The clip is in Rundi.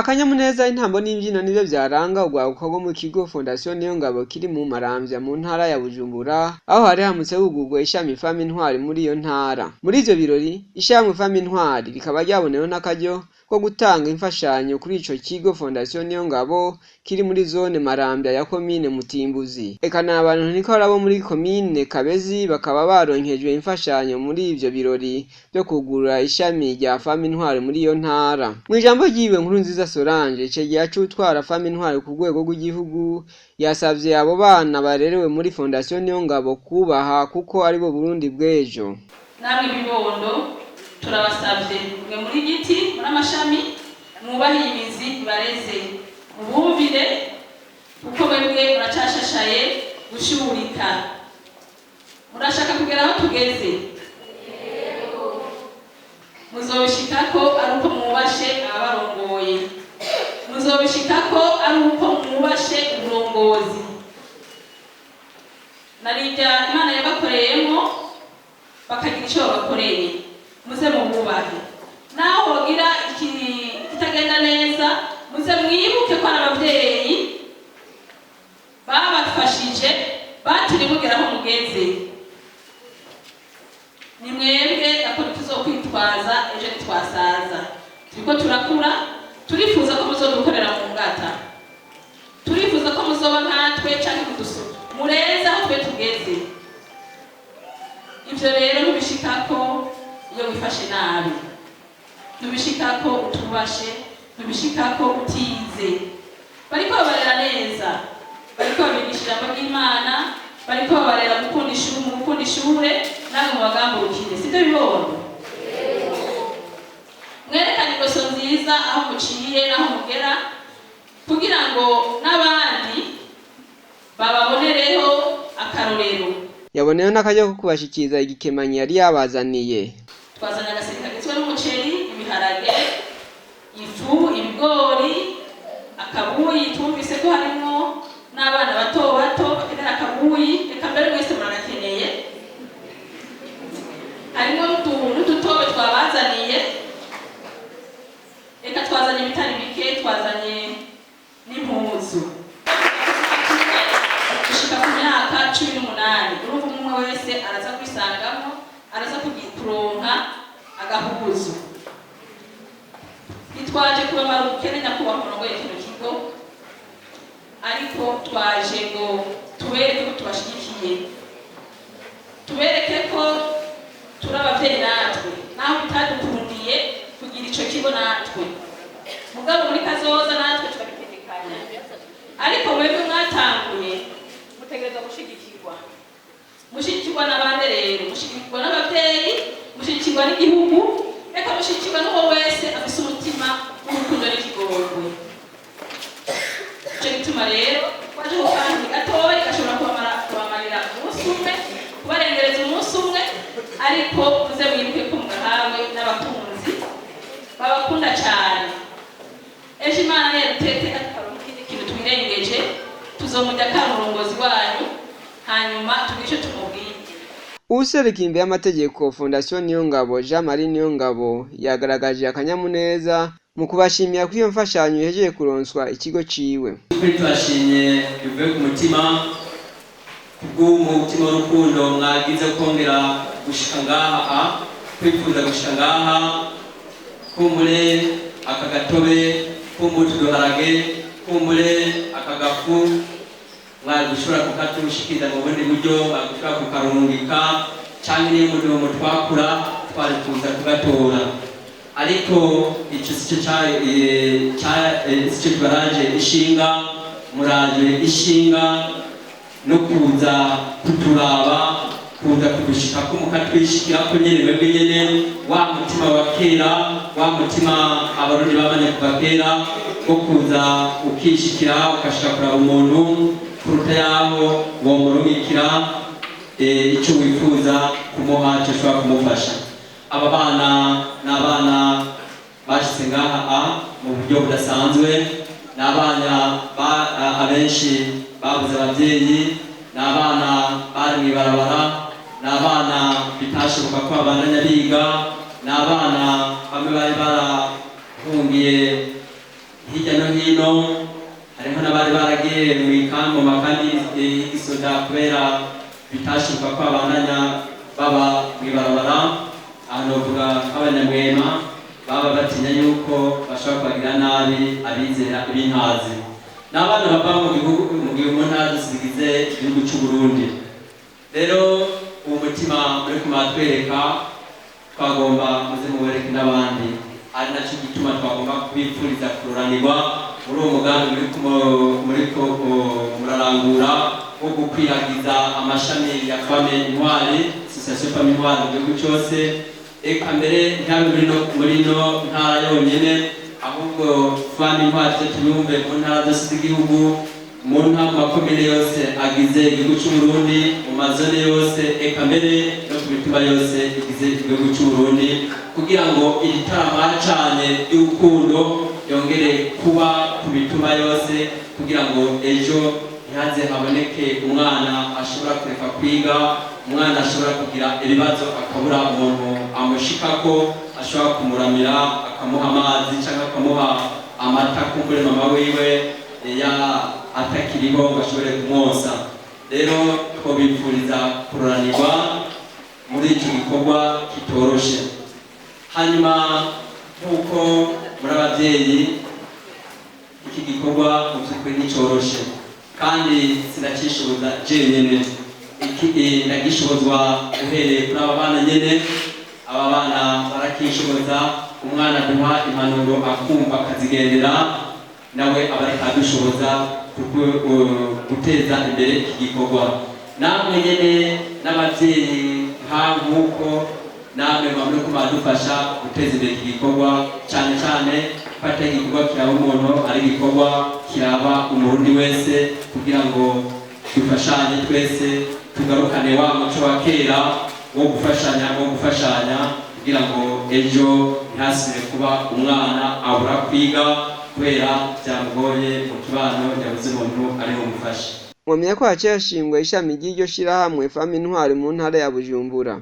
Akanyamuneza intambo n'imbyino nibyo byaranga urwaruka rwo mu kigo Fondation Niyongabo kiri mu Maramvya mu ntara ya Bujumbura, aho hari hamutse hugurwa ishami Femme Intwari muri iyo ntara. Muri ivyo birori ishami Femme Intwari rikaba ryabonewe n'akaryo ko gutanga imfashanyo kuri ico kigo Fondation Niyongabo kiri muri zone Maramvya ya komine Mutimbuzi. Eka n'abantu niko arabo muri komine Kabezi bakaba baronkejwe imfashanyo muri ivyo birori byo kugurura ishami rya Femme Intwari muri iyo ntara. Mu ijambo ryiwe Nkurunziza Solange cegiye cutwara Femme Intwari ku rwego rw'igihugu, yasavye abo bana barerewe muri Fondation Niyongabo kubaha kuko aribo Burundi bw'ejo. Namwe bibondo turabasavye mwe muri giti muri amashami mwubahiye imizi bareze mubumvire kuko mwebwe muracashashaye gushurika. Murashaka kugera aho tugeze, muzobishikako ari uko mwubashe abarongoye, muzobishikako ari uko mwubashe uburongozi. Narirya Imana yabakoreyemo bakagira icyo bakoreye, muze mububahe. Naho wogira kitagenda neza, muze mwibuke ko abavyeyi babafashije baturi mugera aho mugeze. Ni mwebwe ako tuzokwitwaza ejo twasaza. Turiko turakura, turifuza ko muzodukorera mu ngata, turifuza ko muzoba nkatwe canke kuduso mureza aho twe tugeze. Ivyo rero ntubishikako iyo wifashe nabi, ntubishikako utubashe, ntubishikako utize. Bariko babarera neza, bariko babigisha ijambo ry'Imana, bariko babarera gukunda ishure namwe mu bagambukire. Sivyo bibondo? Mwerekane ingeso nziza aho muciye n'aho mugera kugira ngo n'abandi bababonereho akarorero. Yaboneyeho n'akaryo ko kubashikiriza igikemanyi yari yabazaniye. Twazanye agaseke kagizwe n'umuceri, ibiharage, ifu, ibigori, akabuyi. Twumvise ko harimo n'abana bato bato bakenera akabuyi, reka mbere mwese muragakeneye. Harimo n'udutobe twabazaniye, reka twazanye ibitari bike, twazanye n'impuzu. Gushika ku myaka 18 urumva umwe wese araza kwisangamo, araza kuronka agahuguzo. Nitwaje kubamara ubukene nyakubahwa murongoye kino kigo, ariko twaje ngo tubereke ko tubashigikiye, tubereke ko turi abavyeyi natwe, naho bitadukundiye kugira ico kigo natwe, mugabo muri kazoza natwe turabitegekanya. Ariko mwebwe mwatanguye mutegereza gushigikirwa, mushigikirwa n'abandi rero, mushigikirwa n'abavyeyi, mushigikirwa n'igihugu, reka mushigikirwa n'uwo wese afise umutima w'urukundo n'ikigongwe. Ico gituma rero twaje ku kandi gatoya gashobora kubamarira umunsi umwe, kubarengereza umunsi umwe, ariko muze mwibuke ko mugahawe n'abakunzi babakunda cane. Ejo Imana yarutete akaronka ikindi kintu twirengeje, tuzomujya kamurongozi wanyu hanyuma tugishe tumubwiye. Usereka imbere y'amategeko Fondation Niyongabo Jean Marie Niyongabo yagaragaje akanyamuneza mu kubashimira kuri iyo mfashanyo yejeje kuronswa ikigo ciwe. Twashimye bivuye ku mutima kubw'umutima w'urukundo mwagize kongera gushika ngaha, kwifuza gushika ngaha, kumbure aka gatobe, kumbure utuduharage, kumbure aka gafu mwagushobora kukatushikiriza mu bundi buryo, mwagushobora kukarungika canke niyo mudomo twakura twari kuza kugatora. Ariko ico sico kibaraje ishinga, muraje ishinga no kuza kuturaba, kuza kudushikako mukatwishikirako nyene mwebwe nyene, wa mutima wa kera, wa mutima abarundi babanye kuva kera wo kuza ukishikira ukashika kuraba umuntu kuruta yaho womurungikira ico wifuza kumuha ico ushobora kumufasha. Aba bana n'abana bashitse ngaha mu buryo budasanzwe, n'abana abenshi babuze abavyeyi, n'abana bari mw'ibarabara, n'abana bitashoboka ko babandanya biga, n'abana bamwe bari barahungiye hirya no hino hariho n'abari baragiye mu makambi y'igisoda kubera bitashoboka ko abandanya baba mw'ibarabara. Aha novuga nk'abanyamwema baba batinya yuko bashobora kubagira nabi abizera ibintazi. N'abana bava mu ntara zigize igihugu cy'u Burundi. Rero uwo mutima muri kumatwereka twagomba muze mubereke n'abandi, ari nacyo gituma twagomba kubipfuriza kururanirwa muri uwo mugambi muriko murarangura wo gukwiragiza amashami ya Femme Intwari, Association Femme Intwari mu gihugu cyose. Eka mbere ntihabe muri no ntara yonyene, ahubwo Femme Intwari zo tuyumve mu ntara zose z'igihugu, mu makomine yose agize igihugu cy'u Burundi, mu mazone yose, eka mbere no ku mitumba yose igize igihugu cy'u Burundi, kugira ngo iri tarama cyane y'urukundo yongere kuba ku mitumba yose, kugira ngo ejo ntihaze haboneke umwana ashobora kureka kwiga, umwana ashobora kugira ibibazo akabura umuntu amushikako ashobora kumuramira akamuha amazi cyangwa akamuha amata kumbure mama wiwe atakiriho ngo ashobore kumwosa. Rero twobipfuriza kururanirwa muri icyo gikorwa kitoroshe. Hanyuma nk'uko muri ababyeyi, iki gikorwa mu by'ukuri nticoroshe kandi sinacishoboza jenyine, ndagishobozwa uhereye kuri aba bana nyene. Aba bana barakishoboza, umwana duha impanuro akumva akazigendera, nawe aba ariko adushoboza guteza imbere iki gikorwa. Namwe nyene n'ababyeyi nk'uko namwe mwamure ko badufasha guteza imbere iki gikorwa, cyane cyane ko atari igikorwa kiraba umuntu, ari igikorwa kiraba umurundi wese, kugira ngo dufashanye twese tugarukane wa muco wa kera wo gufashanya kugira ngo ejo ntihasubire kuba umwana abura kwiga kubera byamugoye mu kibano yabuze umuntu ari bumufashe. Mwomenya ko haciye hashingwa ishami ry'iryo shirahamwe Femme Intwari mu ntara ya Bujumbura.